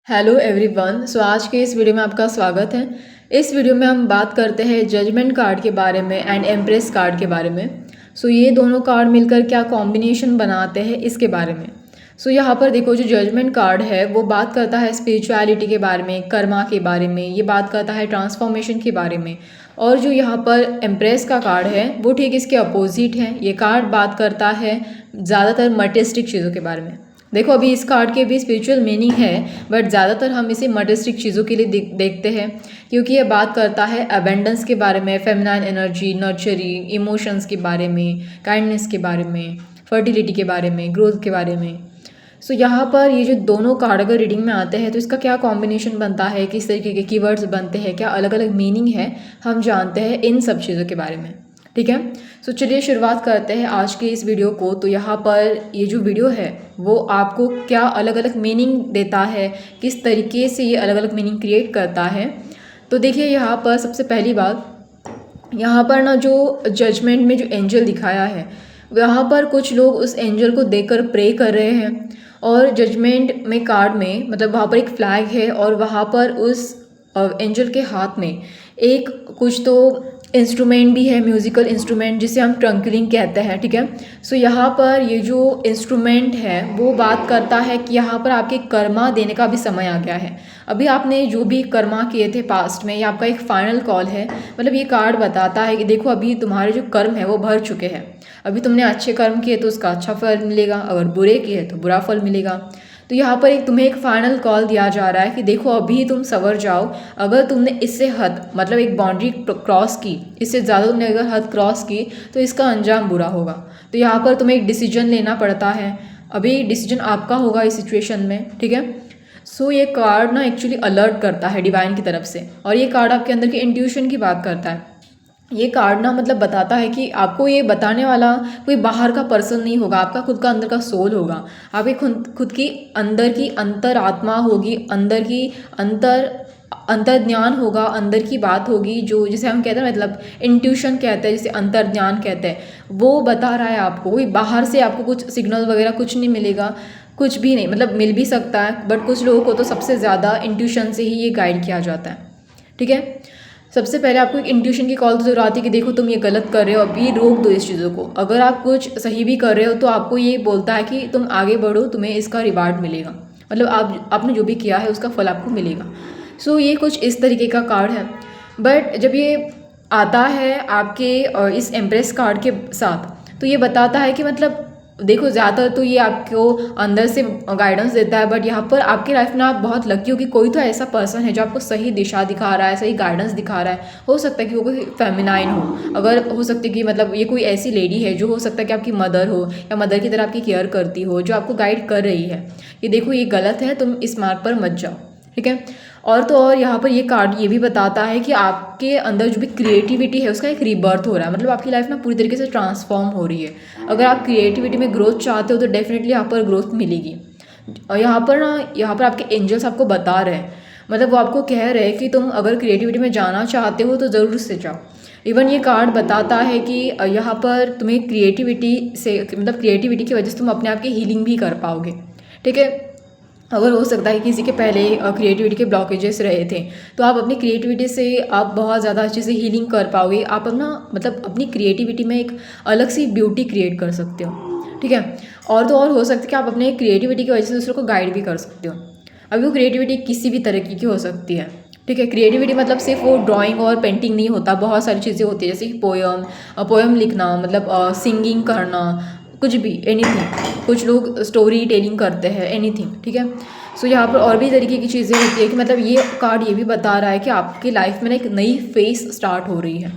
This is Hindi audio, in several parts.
Hello everyone. आज के इस वीडियो में आपका स्वागत है। इस वीडियो में हम बात करते हैं जजमेंट कार्ड के बारे में एंड एम्प्रेस कार्ड के बारे में। ये दोनों कार्ड मिलकर क्या कॉम्बिनेशन बनाते हैं इसके बारे में। यहाँ पर देखो, जो जजमेंट कार्ड है वो बात करता है स्पिरिचुअलिटी के बारे में, कर्मा के बारे में, ये बात करता है ट्रांसफॉर्मेशन के बारे में। और जो यहाँ पर एम्प्रेस का कार्ड है वो ठीक इसके अपोजिट है। ये कार्ड बात करता है ज़्यादातर मटेरियलिस्टिक चीज़ों के बारे में। देखो, अभी इस कार्ड के भी स्पिरिचुअल मीनिंग है, बट ज़्यादातर हम इसे मटेरियलिस्टिक चीज़ों के लिए देखते हैं, क्योंकि ये बात करता है अबेंडेंस के बारे में, फेमिनाइन एनर्जी, नर्चरिंग, इमोशंस के बारे में, काइंडनेस के बारे में, फर्टिलिटी के बारे में, ग्रोथ के बारे में। यहाँ पर ये जो दोनों कार्ड अगर रीडिंग में आते हैं तो इसका क्या कॉम्बिनेशन बनता है, किस तरीके के कीवर्ड्स बनते हैं, क्या अलग अलग मीनिंग है, हम जानते हैं इन सब चीज़ों के बारे में। ठीक है, चलिए शुरुआत करते हैं आज के इस वीडियो को। तो यहाँ पर ये जो वीडियो है वो आपको क्या अलग अलग मीनिंग देता है, किस तरीके से ये अलग अलग मीनिंग क्रिएट करता है। तो देखिए, यहाँ पर सबसे पहली बात, यहाँ पर ना जो जजमेंट में जो एंजल दिखाया है, यहाँ पर कुछ लोग उस एंजल को देखकर प्रे कर रहे हैं। और जजमेंट में कार्ड में मतलब वहाँ पर एक फ्लैग है और वहाँ पर उस एंजल के हाथ में एक कुछ तो इंस्ट्रूमेंट भी है, म्यूज़िकल इंस्ट्रूमेंट, जिसे हम ट्रंकलिंग कहते हैं। ठीक है, यहाँ पर ये जो इंस्ट्रूमेंट है वो बात करता है कि यहाँ पर आपके कर्मा देने का भी समय आ गया है। अभी आपने जो भी कर्मा किए थे पास्ट में, ये आपका एक फाइनल कॉल है। मतलब ये कार्ड बताता है कि देखो, अभी तुम्हारे जो कर्म है वो भर चुके हैं। अभी तुमने अच्छे कर्म किए तो उसका अच्छा फल मिलेगा, अगर बुरे किए तो बुरा फल मिलेगा। तो यहाँ पर तुम्हें एक फाइनल कॉल दिया जा रहा है कि देखो, अभी तुम सवर जाओ। अगर तुमने इससे हद मतलब एक बाउंड्री क्रॉस की, इससे ज़्यादा तुमने अगर हद क्रॉस की तो इसका अंजाम बुरा होगा। तो यहाँ पर तुम्हें एक डिसीजन लेना पड़ता है। अभी डिसीजन आपका होगा इस सिचुएशन में। ठीक है, ये कार्ड ना एक्चुअली अलर्ट करता है डिवाइन की तरफ से, और ये कार्ड आपके अंदर की इंट्यूशन की बात करता है। ये कार्ड ना मतलब बताता है कि आपको ये बताने वाला कोई बाहर का पर्सन नहीं होगा, आपका खुद का अंदर का सोल होगा। आपकी खुद की अंदर की अंतर आत्मा होगी, अंदर की अंतर ज्ञान होगा, अंदर की बात होगी, जो जिसे हम कहते हैं मतलब इंट्यूशन कहते हैं, जिसे अंतर ज्ञान कहते हैं। वो बता रहा है आपको, कोई बाहर से आपको कुछ सिग्नल वगैरह कुछ नहीं मिलेगा, कुछ भी नहीं। मतलब मिल भी सकता है, बट कुछ लोगों को तो सबसे ज़्यादा इंट्यूशन से ही ये गाइड किया जाता है। ठीक है, सबसे पहले आपको एक इंट्यूशन की कॉल तो जरूर आती है कि देखो, तुम ये गलत कर रहे हो, अभी रोक दो इस चीज़ों को। अगर आप कुछ सही भी कर रहे हो तो आपको ये बोलता है कि तुम आगे बढ़ो, तुम्हें इसका रिवार्ड मिलेगा। मतलब आपने जो भी किया है उसका फल आपको मिलेगा। ये कुछ इस तरीके का कार्ड है। बट जब ये आता है आपके इस एम्प्रेस कार्ड के साथ, तो ये बताता है कि मतलब देखो, ज़्यादातर तो ये आपको अंदर से गाइडेंस देता है, बट यहाँ पर आपकी लाइफ में आप बहुत लकी हो कि कोई तो ऐसा पर्सन है जो आपको सही दिशा दिखा रहा है, सही गाइडेंस दिखा रहा है। हो सकता है कि वो कोई फेमिनाइन हो, अगर हो सकती है कि मतलब ये कोई ऐसी लेडी है जो हो सकता है कि आपकी मदर हो, या मदर की तरह आपकी केयर करती हो, जो आपको गाइड कर रही है कि देखो ये गलत है, तुम इस मार्ग पर मत जाओ। ठीक है, और तो और यहाँ पर ये कार्ड ये भी बताता है कि आपके अंदर जो भी क्रिएटिविटी है उसका एक रीबर्थ हो रहा है। मतलब आपकी लाइफ ना पूरी तरीके से ट्रांसफॉर्म हो रही है। अगर आप क्रिएटिविटी में ग्रोथ चाहते हो तो डेफिनेटली यहाँ पर ग्रोथ मिलेगी। और यहाँ पर आपके एंजल्स आपको बता रहे हैं, मतलब वो आपको कह रहे हैं कि तुम अगर क्रिएटिविटी में जाना चाहते हो तो ज़रूर से जाओ। इवन ये कार्ड बताता है कि यहाँ पर तुम्हें क्रिएटिविटी से मतलब क्रिएटिविटी की वजह से तुम अपने आप की हीलिंग भी कर पाओगे। ठीक है, अगर हो सकता है किसी के पहले क्रिएटिविटी के ब्लॉकेजेस रहे थे, तो आप अपनी क्रिएटिविटी से आप बहुत ज़्यादा अच्छे से हीलिंग कर पाओगे। आप अपना मतलब अपनी क्रिएटिविटी में एक अलग सी ब्यूटी क्रिएट कर सकते हो। ठीक है, और तो और हो सकता है कि आप अपने क्रिएटिविटी की वजह से दूसरों को गाइड भी कर सकते हो। अभी वो क्रिएटिविटी किसी भी तरीके की हो सकती है। ठीक है, क्रिएटिविटी मतलब सिर्फ वो ड्राइंग और पेंटिंग नहीं होता, बहुत सारी चीज़ें होती है, जैसे कि पोएम लिखना, मतलब सिंगिंग करना, कुछ भी, एनीथिंग। कुछ लोग स्टोरी टेलिंग करते हैं, एनीथिंग। ठीक है, यहाँ पर और भी तरीके की चीज़ें होती है कि मतलब ये कार्ड ये भी बता रहा है कि आपकी लाइफ में ना एक नई फेज स्टार्ट हो रही है।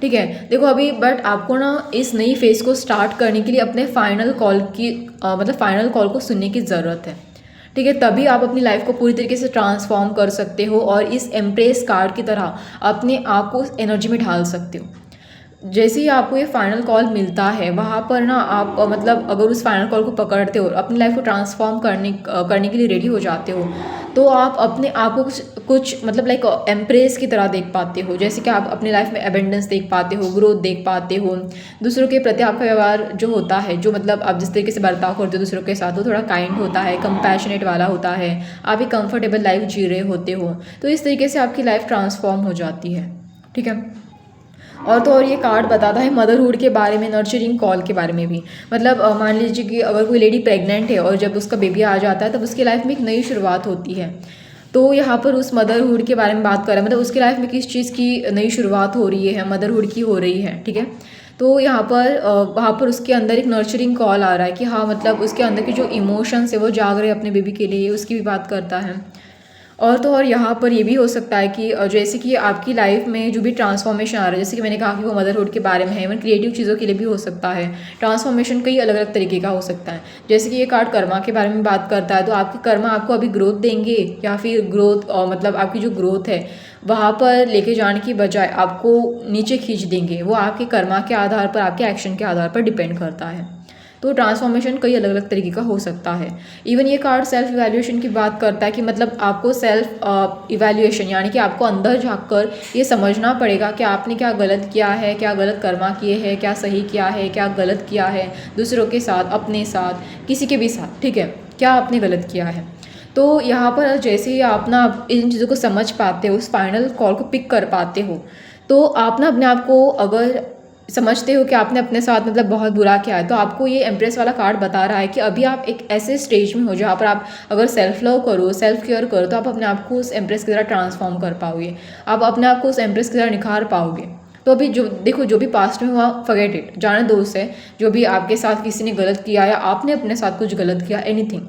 ठीक है, देखो अभी बट आपको ना इस नई फेज को स्टार्ट करने के लिए अपने फाइनल कॉल की मतलब फाइनल कॉल को सुनने की ज़रूरत है। ठीक है, तभी आप अपनी लाइफ को पूरी तरीके से ट्रांसफॉर्म कर सकते हो और इस एम्प्रेस कार्ड की तरह अपने आप को उस एनर्जी में ढाल सकते हो। जैसे ही आपको ये फाइनल कॉल मिलता है, वहाँ पर ना आप मतलब अगर उस फाइनल कॉल को पकड़ते हो, अपनी लाइफ को ट्रांसफॉर्म करने के लिए रेडी हो जाते हो, तो आप अपने आप को कुछ मतलब लाइक एम्प्रेस की तरह देख पाते हो, जैसे कि आप अपने लाइफ में एबेंडेंस देख पाते हो, ग्रोथ देख पाते हो। दूसरों के प्रति आपका व्यवहार जो होता है, जो मतलब आप जिस तरीके से बर्ताव करते हो दूसरों के साथ, वो थोड़ा काइंड होता है, कंपैशनेट वाला होता है, आप एक कंफर्टेबल लाइफ जी रहे होते हो। तो इस तरीके से आपकी लाइफ ट्रांसफॉर्म हो जाती है, ठीक है। और तो और ये कार्ड बताता है मदरहुड के बारे में, नर्चरिंग कॉल के बारे में भी। मतलब मान लीजिए कि अगर कोई लेडी प्रेग्नेंट है और जब उसका बेबी आ जाता है तब उसकी लाइफ में एक नई शुरुआत होती है। तो यहाँ पर उस मदरहुड के बारे में बात कर रहा है, मतलब उसकी लाइफ में किस चीज़ की नई शुरुआत हो रही है, मदरहुड की हो रही है, ठीक है। तो यहाँ पर वहाँ पर उसके अंदर एक नर्चरिंग कॉल आ रहा है कि हाँ मतलब उसके अंदर के जो इमोशंस है वो जाग रहे हैं अपने बेबी के लिए, उसकी भी बात करता है। और तो और यहाँ पर ये भी हो सकता है कि जैसे कि आपकी लाइफ में जो भी ट्रांसफॉर्मेशन आ रहा है, जैसे कि मैंने कहा कि वो मदरहुड के बारे में है, इवन क्रिएटिव चीज़ों के लिए भी हो सकता है। ट्रांसफॉर्मेशन कई अलग अलग तरीके का हो सकता है। जैसे कि ये कार्ड कर्मा के बारे में बात करता है, तो आपके कर्मा आपको अभी ग्रोथ देंगे या फिर ग्रोथ मतलब आपकी जो ग्रोथ है वहाँ पर लेके जाने की बजाय आपको नीचे खींच देंगे। वो आपके कर्मा के आधार पर, आपके एक्शन के आधार पर डिपेंड करता है। तो ट्रांसफॉर्मेशन कई अलग अलग तरीके का हो सकता है। इवन ये कार्ड सेल्फ इवैल्यूएशन की बात करता है कि मतलब आपको सेल्फ इवैल्यूएशन यानी कि आपको अंदर झांककर ये समझना पड़ेगा कि आपने क्या गलत किया है, क्या गलत कर्मा किए हैं, क्या सही किया है, क्या गलत किया है दूसरों के साथ, अपने साथ, किसी के भी साथ, ठीक है, क्या आपने गलत किया है। तो यहाँ पर जैसे ही आप ना इन चीज़ों को समझ पाते हो, उस फाइनल कॉल को पिक कर पाते हो, तो आप ना अपने आप को अगर समझते हो कि आपने अपने साथ मतलब बहुत बुरा किया है, तो आपको ये एम्प्रेस वाला कार्ड बता रहा है कि अभी आप एक ऐसे स्टेज में हो जहाँ पर आप अगर सेल्फ लव करो, सेल्फ केयर करो, तो आप अपने आप को उस एम्प्रेस की तरह ट्रांसफॉर्म कर पाओगे, आप अपने आप को उस एम्प्रेस की तरह निखार पाओगे। तो अभी जो देखो, जो भी पास्ट में हुआ फॉरगेट इट, जाने दो उसे। जो भी आपके साथ किसी ने गलत किया या आपने अपने साथ कुछ गलत किया, एनीथिंग,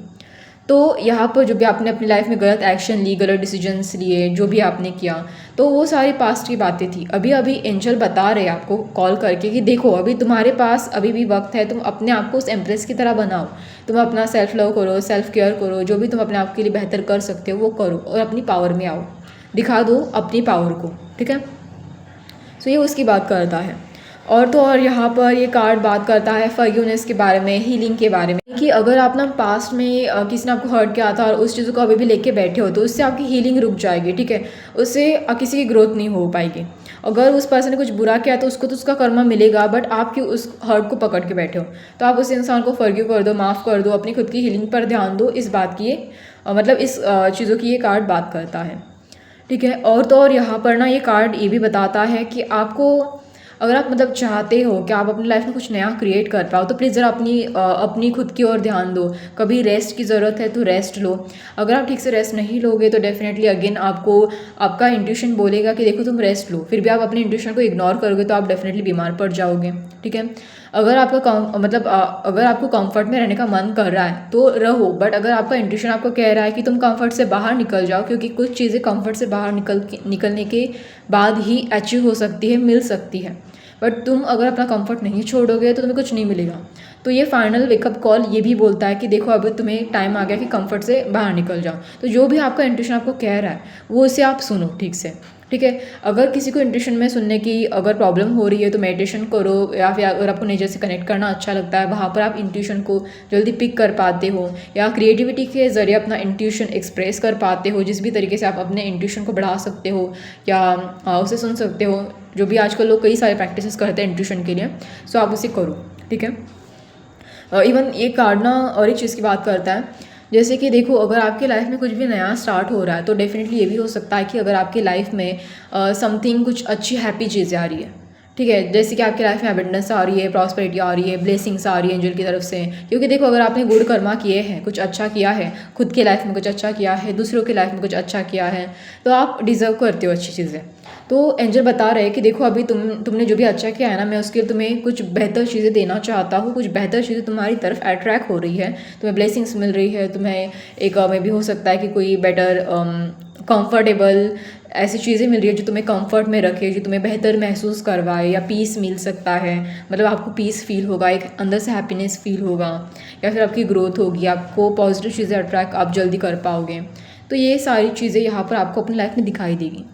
तो यहाँ पर जो भी आपने अपनी लाइफ में गलत एक्शन ली, गलत डिसीजंस लिए, जो भी आपने किया, तो वो सारी पास्ट की बातें थी। अभी अभी एंजल बता रहे हैं आपको कॉल करके कि देखो अभी तुम्हारे पास अभी भी वक्त है, तुम अपने आप को उस एम्प्रेस की तरह बनाओ, तुम अपना सेल्फ लव करो, सेल्फ केयर करो, जो भी तुम अपने आप के लिए बेहतर कर सकते हो वो करो और अपनी पावर में आओ, दिखा दो अपनी पावर को, ठीक है। सो ये उसकी बात करता है। और तो और यहाँ पर ये कार्ड बात करता है फॉरगिवनेस के बारे में, हीलिंग के बारे में, कि अगर आप ना पास्ट में किसी ने आपको हर्ट किया था और उस चीज़ को अभी भी लेके बैठे हो, तो उससे आपकी हीलिंग रुक जाएगी, ठीक है। उससे किसी की ग्रोथ नहीं हो पाएगी। अगर उस पर्सन ने कुछ बुरा किया तो उसको तो उसका कर्मा मिलेगा, बट आप क्यों उस हर्ट को पकड़ के बैठे हो। तो आप उस इंसान को फॉरगिव कर दो, माफ़ कर दो, अपनी खुद की हीलिंग पर ध्यान दो। इस बात की मतलब इस चीज़ों की ये कार्ड बात करता है, ठीक है। और तो और यहाँ पर ना ये कार्ड ये भी बताता है कि आपको अगर आप मतलब चाहते हो कि आप अपनी लाइफ में कुछ नया क्रिएट कर पाओ, तो प्लीज़ ज़रा अपनी खुद की ओर ध्यान दो। कभी रेस्ट की ज़रूरत है तो रेस्ट लो। अगर आप ठीक से रेस्ट नहीं लोगे तो डेफिनेटली अगेन आपको आपका इंट्यूशन बोलेगा कि देखो तुम रेस्ट लो, फिर भी आप अपने इंट्यूशन को इग्नोर करोगे तो आप डेफिनेटली बीमार पड़ जाओगे, ठीक है। अगर आपका अगर आपको कंफर्ट में रहने का मन कर रहा है तो रहो, बट अगर आपका इंट्यूशन आपको कह रहा है कि तुम कंफर्ट से बाहर निकल जाओ, क्योंकि कुछ चीज़ें कंफर्ट से बाहर निकलने के बाद ही अचीव हो सकती है, मिल सकती है, बट तुम अगर अपना कंफर्ट नहीं छोड़ोगे तो तुम्हें कुछ नहीं मिलेगा। तो ये फाइनल वेकअप कॉल ये भी बोलता है कि देखो अभी तुम्हें टाइम आ गया कि कंफर्ट से बाहर निकल जाओ। तो जो भी आपका इंट्यूशन आपको कह रहा है वो उसे आप सुनो ठीक से, ठीक है। अगर किसी को इंट्यूशन में सुनने की अगर प्रॉब्लम हो रही है तो मेडिटेशन करो, या फिर अगर आपको नेचर से कनेक्ट करना अच्छा लगता है, वहाँ पर आप इंट्यूशन को जल्दी पिक कर पाते हो, या क्रिएटिविटी के ज़रिए अपना इंट्यूशन एक्सप्रेस कर पाते हो। जिस भी तरीके से आप अपने इंट्यूशन को बढ़ा सकते हो या उसे सुन सकते हो, जो भी आजकल लोग कई सारे प्रैक्टिसेस करते हैं इंट्यूशन के लिए, सो आप उसे करो, ठीक है। इवन ये कार्ड ना और एक चीज़ की बात करता है, जैसे कि देखो अगर आपकी लाइफ में कुछ भी नया स्टार्ट हो रहा है तो डेफिनेटली ये भी हो सकता है कि अगर आपकी लाइफ में समथिंग कुछ अच्छी हैप्पी चीज़ें आ रही है, ठीक है। जैसे कि आपकी लाइफ में अबंडेंस आ रही है, प्रॉस्पेरिटी आ रही है, ब्लेसिंग्स आ रही है एंजल की तरफ से। क्योंकि देखो अगर आपने गुड कर्मा किए हैं, कुछ अच्छा किया है, खुद की लाइफ में कुछ अच्छा किया है, दूसरों की लाइफ में कुछ अच्छा किया है, तो आप डिज़र्व करते हो अच्छी चीज़ें। तो एंजल बता रहे हैं कि देखो अभी तुमने जो भी अच्छा किया है ना, मैं उसके लिए तुम्हें कुछ बेहतर चीज़ें देना चाहता हूँ, कुछ बेहतर चीज़ें तुम्हारी तरफ अट्रैक्ट हो रही है, तुम्हें ब्लेसिंग्स मिल रही है, तुम्हें एक में भी हो सकता है कि कोई बेटर कंफर्टेबल ऐसी चीज़ें मिल रही है जो तुम्हें कंफर्ट में रखे, जो तुम्हें बेहतर महसूस करवाए, या पीस मिल सकता है, मतलब आपको पीस फील होगा, एक अंदर से हैप्पीनेस फील होगा, या फिर आपकी ग्रोथ होगी, आपको पॉजिटिव चीज़ें अट्रैक्ट आप जल्दी कर पाओगे। तो ये सारी चीज़ें यहाँ पर आपको अपनी लाइफ में दिखाई देगी।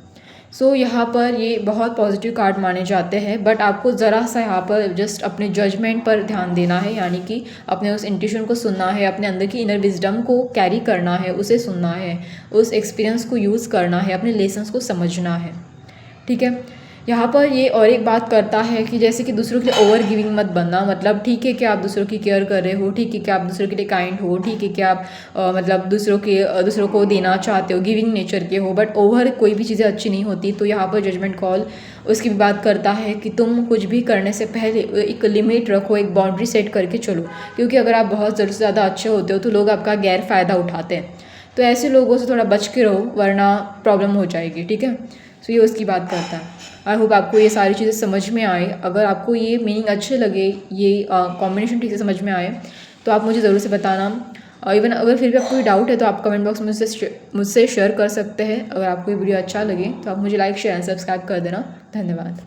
सो यहाँ पर ये बहुत पॉजिटिव कार्ड माने जाते हैं, बट आपको ज़रा सा यहाँ पर जस्ट अपने जजमेंट पर ध्यान देना है, यानी कि अपने उस इंट्यूशन को सुनना है, अपने अंदर की इनर विजडम को कैरी करना है, उसे सुनना है, उस एक्सपीरियंस को यूज़ करना है, अपने लेसन्स को समझना है। ठीक है। यहाँ पर ये और एक बात करता है कि जैसे कि दूसरों के लिए ओवर गिविंग मत बनना, मतलब ठीक है कि आप दूसरों की केयर कर रहे हो, ठीक है कि आप दूसरों के लिए काइंड हो, ठीक है कि आप मतलब दूसरों को देना चाहते हो, गिविंग नेचर के हो, बट ओवर कोई भी चीज़ें अच्छी नहीं होती। तो यहाँ पर जजमेंट कॉल उसकी भी बात करता है कि तुम कुछ भी करने से पहले एक लिमिट रखो, एक बाउंड्री सेट करके चलो, क्योंकि अगर आप बहुत ज़रूरत से ज़्यादा अच्छे होते हो तो लोग आपका गैर फ़ायदा उठाते हैं। तो ऐसे लोगों से थोड़ा बच के रहो, वरना प्रॉब्लम हो जाएगी। ठीक है। सो ये उसकी बात करता है। आई होप आपको ये सारी चीज़ें समझ में आए। अगर आपको ये मीनिंग अच्छे लगे, ये कॉम्बिनेशन ठीक से समझ में आए, तो आप मुझे ज़रूर से बताना। इवन अगर फिर भी आपको कोई डाउट है तो आप कमेंट बॉक्स में मुझसे शेयर कर सकते हैं। अगर आपको ये वीडियो अच्छा लगे तो आप मुझे लाइक, शेयर एंड सब्सक्राइब कर देना। धन्यवाद।